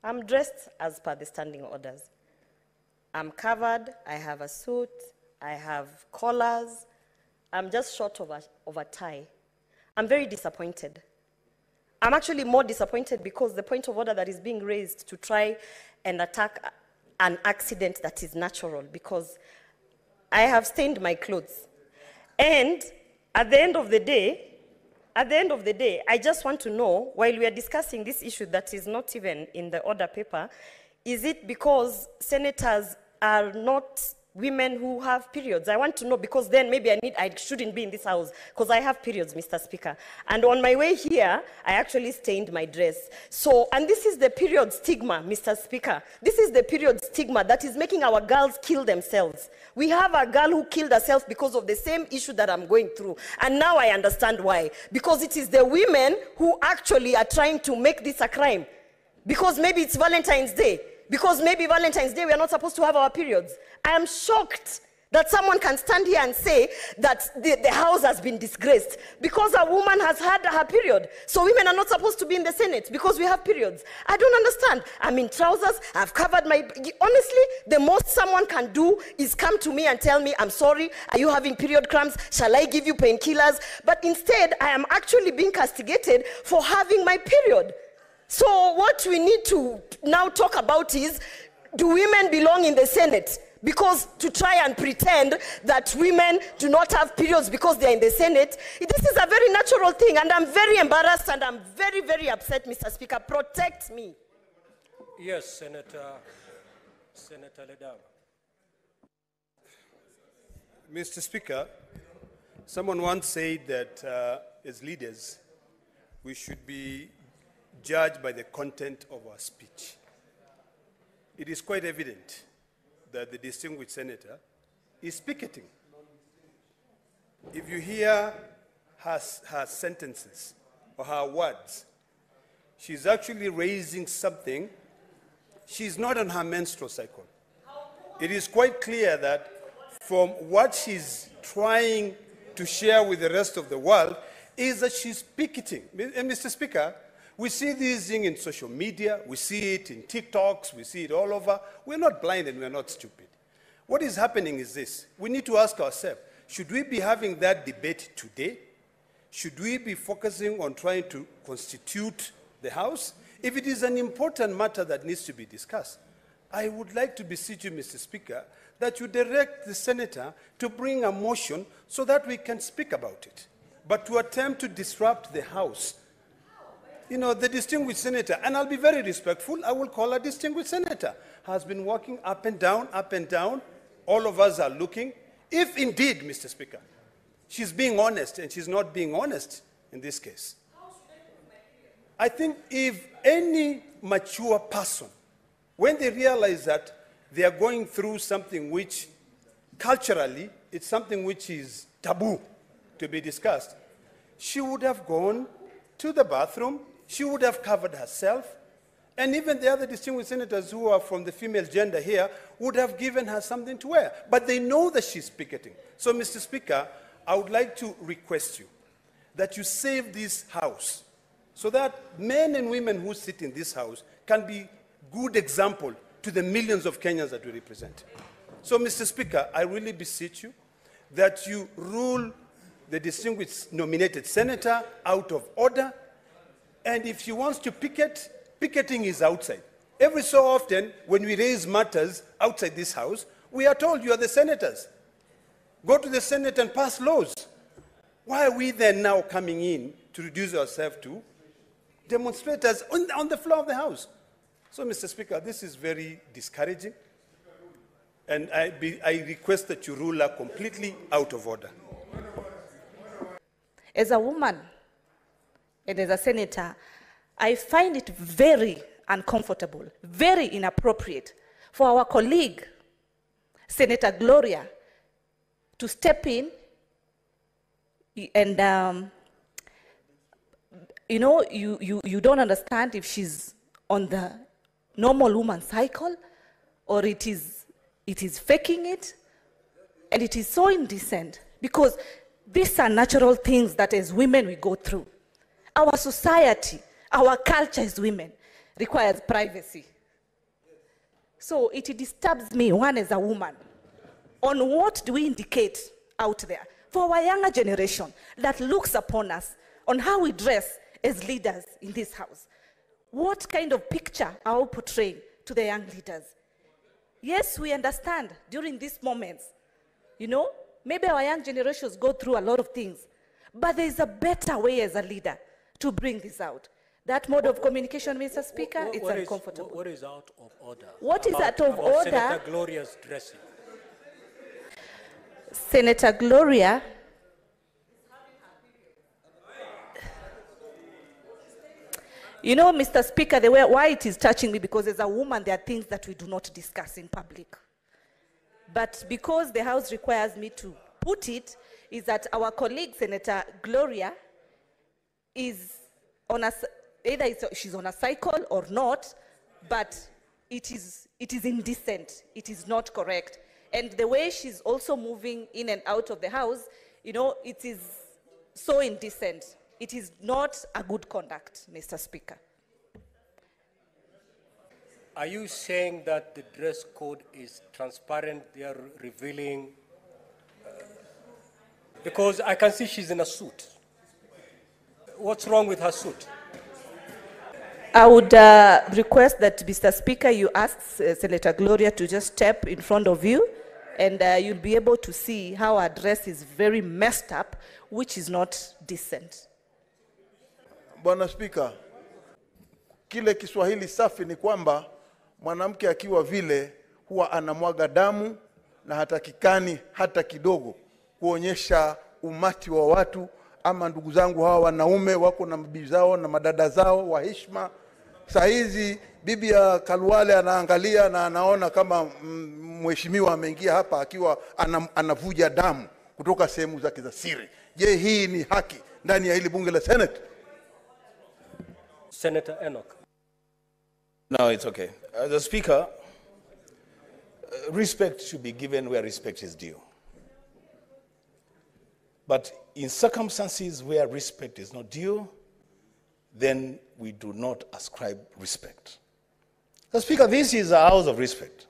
I'm dressed as per the standing orders. I'm covered, I have a suit, I have collars. I'm just short of a tie. I'm very disappointed. I'm actually more disappointed because the point of order that is being raised to try and attack an accident that is natural, because I have stained my clothes. And at the end of the day, I just want to know, while we are discussing this issue that is not even in the order paper, is it because senators are not women who have periods? I want to know, because then maybe I shouldn't be in this house, because I have periods, Mr. Speaker. And on my way here, I actually stained my dress. So, and this is the period stigma, Mr. Speaker. This is the period stigma that is making our girls kill themselves. We have a girl who killed herself because of the same issue that I'm going through. And now I understand why. Because it is the women who actually are trying to make this a crime. Because maybe it's Valentine's Day. Because maybe Valentine's Day we are not supposed to have our periods. I am shocked that someone can stand here and say that the house has been disgraced because a woman has had her period. So women are not supposed to be in the Senate because we have periods. I don't understand. I'm in trousers, I've covered my... Honestly, the most someone can do is come to me and tell me, I'm sorry, are you having period cramps? Shall I give you painkillers? But instead, I am actually being castigated for having my period. So what we need to now talk about is, do women belong in the Senate? Because to try and pretend that women do not have periods because they are in the Senate, this is a very natural thing, and I'm very embarrassed and I'm very, very upset, Mr. Speaker. Protect me. Yes, Senator Ledama. Mr. Speaker, someone once said that as leaders, we should be judged by the content of our speech. It is quite evident that the distinguished senator is picketing. If you hear her sentences or her words, she's actually raising something. She's not on her menstrual cycle. It is quite clear that from what she's trying to share with the rest of the world is that she's picketing. And Mr. Speaker, we see this thing in social media, we see it in TikToks, we see it all over. We're not blind and we're not stupid. What is happening is this. We need to ask ourselves, should we be having that debate today? Should we be focusing on trying to constitute the House? If it is an important matter that needs to be discussed, I would like to beseech you, Mr. Speaker, that you direct the senator to bring a motion so that we can speak about it. But to attempt to disrupt the House, you know, the distinguished senator, and I'll be very respectful, I will call her distinguished senator, has been walking up and down, up and down. All of us are looking. If indeed, Mr. Speaker, she's being honest, and she's not being honest in this case, I think if any mature person, when they realize that they are going through something which culturally, it's something which is taboo to be discussed, she would have gone to the bathroom, she would have covered herself, and even the other distinguished senators who are from the female gender here would have given her something to wear. But they know that she's picketing. So, Mr. Speaker, I would like to request you that you save this House so that men and women who sit in this House can be good example to the millions of Kenyans that we represent. So, Mr. Speaker, I really beseech you that you rule the distinguished nominated senator out of order. And if she wants to picket, picketing is outside. Every so often, when we raise matters outside this House, we are told you are the senators. Go to the Senate and pass laws. Why are we then now coming in to reduce ourselves to demonstrators on the floor of the House? So, Mr. Speaker, this is very discouraging. And I request that you rule her completely out of order. As a woman and as a senator, I find it very uncomfortable, very inappropriate for our colleague, Senator Gloria, to step in and, you know, you don't understand if she's on the normal woman cycle or it is faking it, and it is so indecent because these are natural things that as women we go through. Our society, our culture as women requires privacy. So it disturbs me, one as a woman, on what do we indicate out there for our younger generation that looks upon us, on how we dress as leaders in this house. What kind of picture are we portraying to the young leaders? Yes, we understand during these moments, maybe our young generations go through a lot of things, but there is a better way as a leader to bring this out. That mode of communication, Mr. Speaker, it's uncomfortable. What is out of order? What is out of order? Senator Gloria's dressing. Senator Gloria, Mr. Speaker, the way why it is touching me, because as a woman, there are things that we do not discuss in public. But because the House requires me to put it, is that our colleague, Senator Gloria, is on either she's on a cycle or not, but it is indecent. It is not correct. And the way she's also moving in and out of the house, it is so indecent. It is not a good conduct, Mr. Speaker. Are you saying that the dress code is transparent? They are revealing? Because I can see she's in a suit. What's wrong with her suit? I would request that, Mr. Speaker, you ask Senator Gloria to just step in front of you, and you'll be able to see how her dress is very messed up, which is not decent. Bwana Spika, kile Kiswahili safi ni kwamba mwanamke akiwa vile huwa anamwaga damu na hatakikani hata kidogo kuonyesha umati wa watu, ama ndugu zangu hawa wanaume wako na mabibi zao na madada zao wa heshima. Saa hizi bibi ya Kalwale anaangalia na anaona kama mheshimiwa ameingia hapa akiwa anavuja damu kutoka sehemu zake za siri. Je, hii ni haki ndani ya hili bunge la Senate? Senator Enoch. No, it's okay. The Speaker, respect should be given where respect is due. But in circumstances where respect is not due, then we do not ascribe respect. The Speaker, this is a house of respect.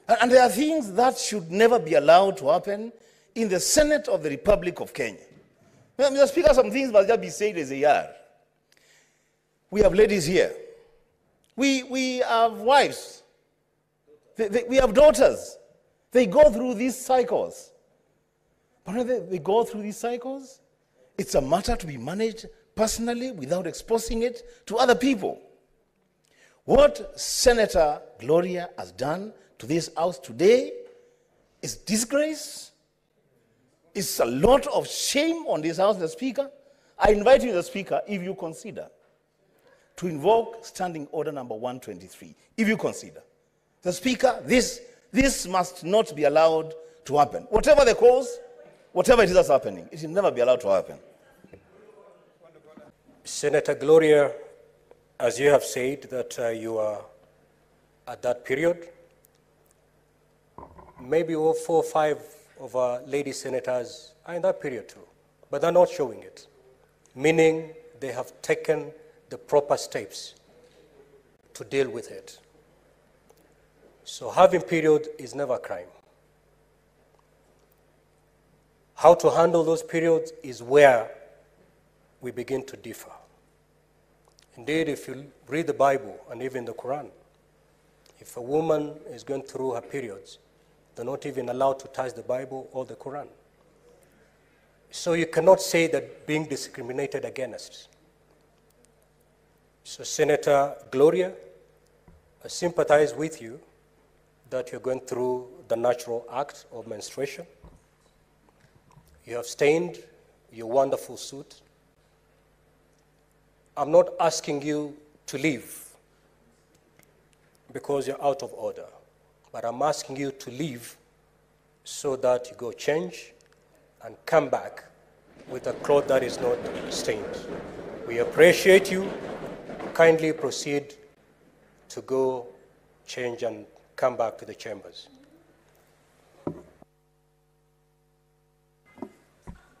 And there are things that should never be allowed to happen in the Senate of the Republic of Kenya. Mr. Speaker, some things must just be said as they are. We have ladies here. We have wives. We have daughters. They go through these cycles. But when they go through these cycles, it's a matter to be managed personally without exposing it to other people. What Senator Gloria has done to this house today is disgrace. It's a lot of shame on this house, the Speaker. I invite you, the Speaker, if you consider, to invoke Standing Order number 123, if you consider. The Speaker, this must not be allowed to happen. Whatever the cause, whatever it is that's happening, it will never be allowed to happen. Senator Gloria, as you have said that you are at that period, maybe 4 or 5 of our lady senators are in that period too, but they're not showing it, meaning they have taken the proper steps to deal with it. So having period is never a crime. How to handle those periods is where we begin to differ. Indeed, if you read the Bible and even the Quran, if a woman is going through her periods, they're not even allowed to touch the Bible or the Quran. So you cannot say that being discriminated against. So Senator Gloria, I sympathize with you that you're going through the natural act of menstruation. You have stained your wonderful suit. I'm not asking you to leave because you're out of order, but I'm asking you to leave so that you go change and come back with a cloth that is not stained. We appreciate you. Kindly proceed to go change and come back to the chambers.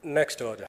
Next order.